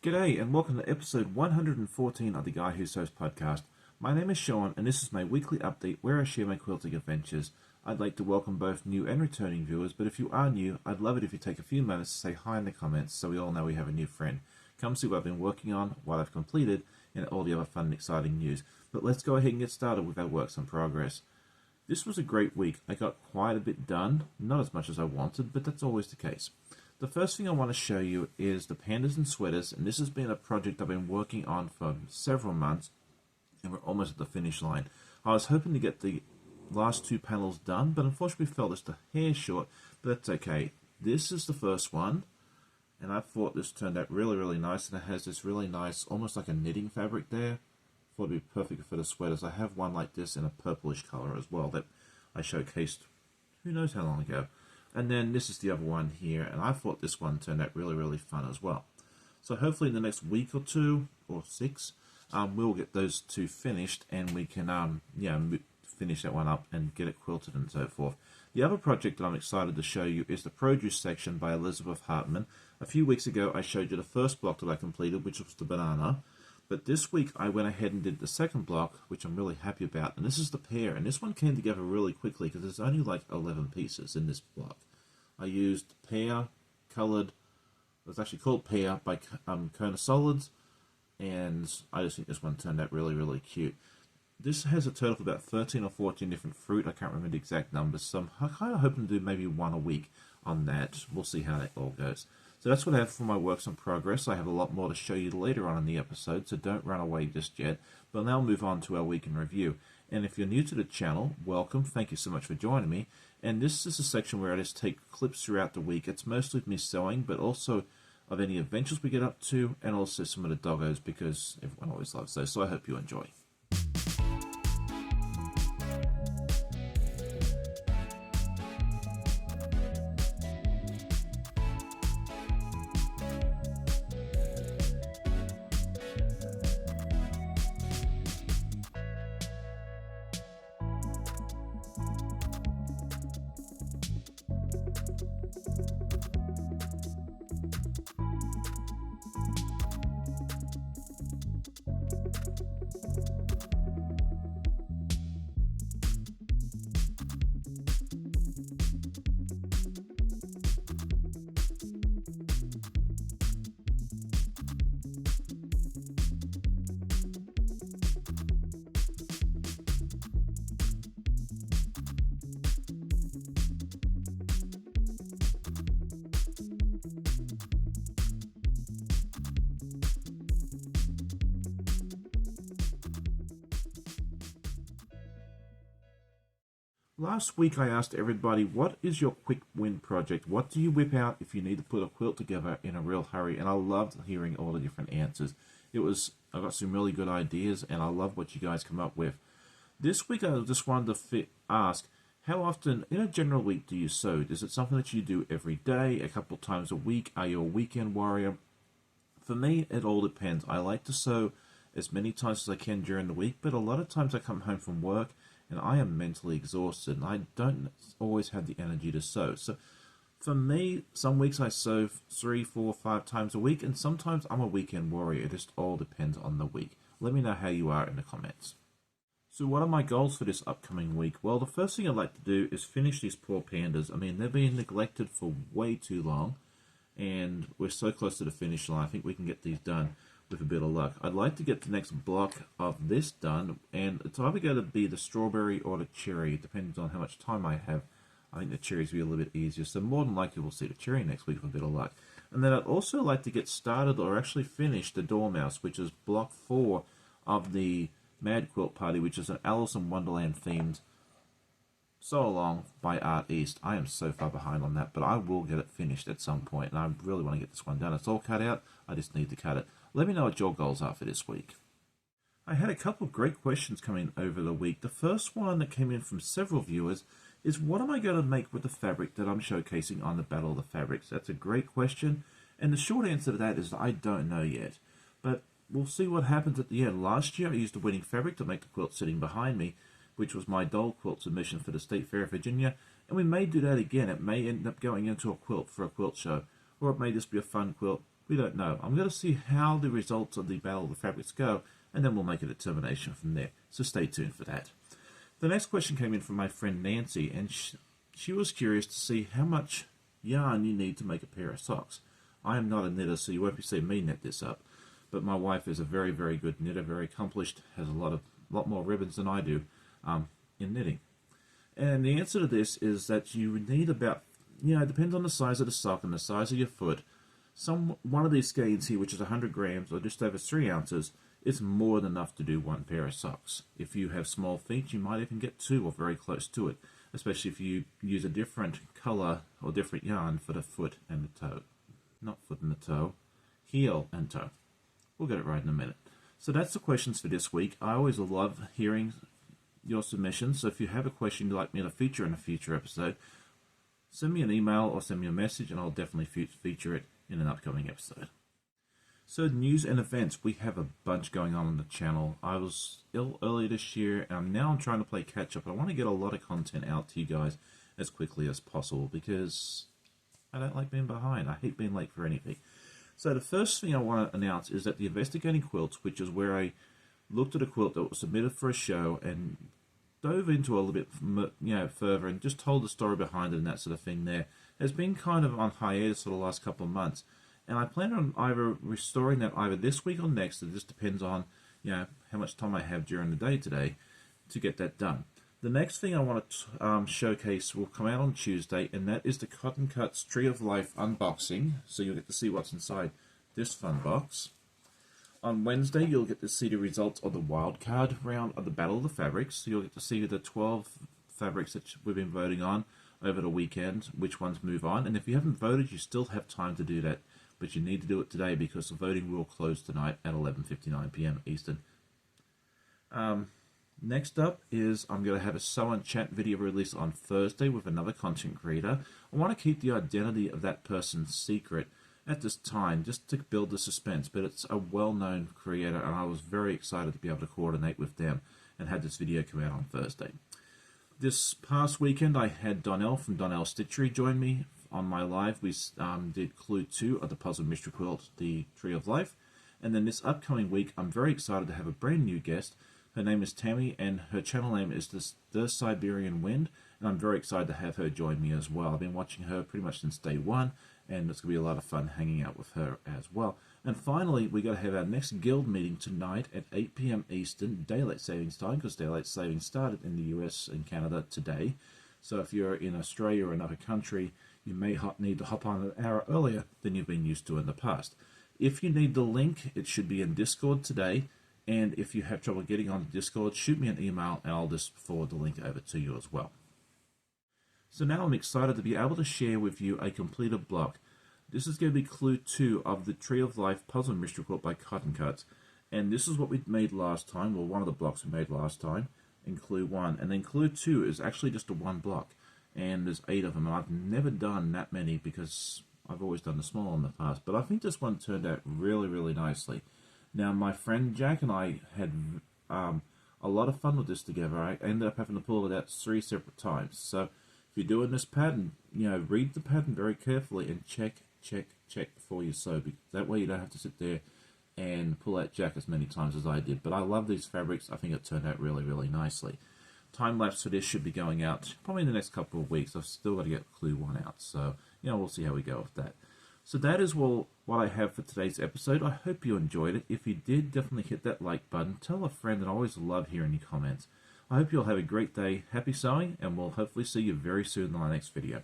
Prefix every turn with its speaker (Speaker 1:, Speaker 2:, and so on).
Speaker 1: G'day and welcome to episode 114 of the Guy Who Sews podcast. My name is Sean and this is my weekly update where I share my quilting adventures. I'd like to welcome both new and returning viewers, but if you are new, I'd love it if you take a few minutes to say hi in the comments so we all know we have a new friend. Come see what I've been working on, what I've completed, and all the other fun and exciting news. But let's go ahead and get started with our works in progress. This was a great week. I got quite a bit done, not as much as I wanted, but that's always the case. The first thing I want to show you is the pandas and sweaters, and this has been a project I've been working on for several months, and we're almost at the finish line. I was hoping to get the last two panels done, but unfortunately we fell just a hair short, but that's okay. This is the first one, and I thought this turned out really nice, and it has this really nice, almost like a knitting fabric there. Thought it'd be perfect for the sweaters. I have one like this in a purplish color as well that I showcased who knows how long ago. And then this is the other one here, and I thought this one turned out really fun as well. So hopefully in the next week or two, or six, we'll get those two finished, and we can finish that one up and get it quilted and so forth. The other project that I'm excited to show you is the produce section by Elizabeth Hartman. A few weeks ago I showed you the first block that I completed, which was the banana. But this week I went ahead and did the second block, which I'm really happy about, and this is the pear. And this one came together really quickly because there's only like 11 pieces in this block. I used pear colored, it was actually called Pear by Kona Solids, and I just think this one turned out really cute. This has a total of about 13 or 14 different fruit. I can't remember the exact numbers, so I'm kind of hoping to do maybe one a week on that. We'll see how that all goes. So that's what I have for my works in progress. I have a lot more to show you later on in the episode, so don't run away just yet. But now move on to our week in review. And if you're new to the channel, welcome. Thank you so much for joining me. And this is a section where I just take clips throughout the week. It's mostly of me sewing, but also of any adventures we get up to, and also some of the doggos, because everyone always loves those. So I hope you enjoy. Last week I asked everybody, what is your quick win project? What do you whip out if you need to put a quilt together in a real hurry? And I loved hearing all the different answers. I got some really good ideas, and I love what you guys come up with. This week I just wanted to ask, how often in a general week do you sew? Is it something that you do every day, a couple times a week? Are you a weekend warrior? For me, it all depends. I like to sew as many times as I can during the week, but a lot of times I come home from work and I am mentally exhausted, and I don't always have the energy to sew. So for me, some weeks I sew 3, 4, 5 times a week, and sometimes I'm a weekend warrior. It just all depends on the week. Let me know how you are in the comments. So what are my goals for this upcoming week? Well, the first thing I'd like to do is finish these poor pandas. I mean, they've been neglected for way too long, and we're so close to the finish line. I think we can get these done with a bit of luck. I'd like to get the next block of this done, and it's either going to be the strawberry or the cherry. It depends on how much time I have. I think the cherries will be a little bit easier, so more than likely we'll see the cherry next week with a bit of luck. And then I'd also like to get started, or actually finish, the Dormouse, which is block 4 of the Mad Quilt Party, which is an Alice in Wonderland themed sew along by Art East. I am so far behind on that, but I will get it finished at some point, and I really want to get this one done. It's all cut out, I just need to cut it. Let me know what your goals are for this week. I had a couple of great questions come in over the week. The first one that came in from several viewers is, what am I going to make with the fabric that I'm showcasing on the Battle of the Fabrics? That's a great question, and the short answer to that is I don't know yet. But we'll see what happens at the end. Last year I used the winning fabric to make the quilt sitting behind me, which was my doll quilt submission for the State Fair of Virginia, and we may do that again. It may end up going into a quilt for a quilt show, or it may just be a fun quilt We don't know. I'm going to see how the results of the Battle of the Fabrics go, and then we'll make a determination from there. So stay tuned for that. The next question came in from my friend Nancy, and she was curious to see how much yarn you need to make a pair of socks. I am not a knitter, so you won't be seeing me knit this up. But my wife is a very, very good knitter, very accomplished, has a lot more ribbons than I do in knitting. And the answer to this is that you need about, it depends on the size of the sock and the size of your foot. One of these skeins here, which is 100 grams or just over 3 ounces, is more than enough to do one pair of socks. If you have small feet, you might even get 2 or very close to it, especially if you use a different color or different yarn for the foot and the toe. Not foot and the toe, heel and toe. We'll get it right in a minute. So that's the questions for this week. I always love hearing your submissions, so if you have a question you'd like me to feature in a future episode, send me an email or send me a message and I'll definitely feature it in an upcoming episode. So news and events, we have a bunch going on the channel. I was ill earlier this year, and now I'm trying to play catch up. I want to get a lot of content out to you guys as quickly as possible because I don't like being behind. I hate being late for anything. So the first thing I want to announce is that the Investigating Quilts, which is where I looked at a quilt that was submitted for a show and dove into a little bit further and just told the story behind it and that sort of thing there, has been kind of on hiatus for the last couple of months. And I plan on either restoring that either this week or next. It just depends on how much time I have during the day today to get that done. The next thing I want to showcase will come out on Tuesday, and that is the Cotton Cuts Tree of Life unboxing. So you'll get to see what's inside this fun box. On Wednesday, you'll get to see the results of the wildcard round of the Battle of the Fabrics. So you'll get to see the 12 fabrics that we've been voting on over the weekend, which ones move on. And if you haven't voted, you still have time to do that. But you need to do it today because the voting will close tonight at 11:59 p.m. Eastern. Next up is I'm going to have a Sew and Chat video release on Thursday with another content creator. I want to keep the identity of that person secret at this time just to build the suspense, but it's a well-known creator and I was very excited to be able to coordinate with them and have this video come out on Thursday. This past weekend I had Donnell from Donnell Stitchery join me on my live. We did Clue 2 of the Puzzle Mystery Quilt, the Tree of Life. And then this upcoming week, I'm very excited to have a brand new guest. Her name is Tammy, and her channel name is The Siberian Wind. And I'm very excited to have her join me as well. I've been watching her pretty much since day one, and it's going to be a lot of fun hanging out with her as well. And finally, we're going to have our next guild meeting tonight at 8 p.m. Eastern, Daylight Savings Time, because Daylight Savings started in the US and Canada today. So if you're in Australia or another country, you may need to hop on an hour earlier than you've been used to in the past. If you need the link, it should be in Discord today. And if you have trouble getting on Discord, shoot me an email and I'll just forward the link over to you as well. So now I'm excited to be able to share with you a completed block. This is going to be Clue 2 of the Tree of Life Puzzle Mystery Quilt by Cotton Cuts. And this is what we made last time, well, one of the blocks we made last time in Clue 1. And then Clue 2 is actually just a one block. And there's 8 of them. And I've never done that many because I've always done the small in the past. But I think this one turned out really, really nicely. Now, my friend Jack and I had a lot of fun with this together. I ended up having to pull it out 3 separate times. So if you're doing this pattern, read the pattern very carefully and check before you sew. That way you don't have to sit there and pull out Jack as many times as I did. But I love these fabrics. I think it turned out really, really nicely. Time lapse for this should be going out probably in the next couple of weeks. I've still got to get Clue 1 out. So, we'll see how we go with that. So that is what I have for today's episode. I hope you enjoyed it. If you did, definitely hit that like button. Tell a friend, and I always love hearing your comments. I hope you'll have a great day. Happy sewing, and we'll hopefully see you very soon in my next video.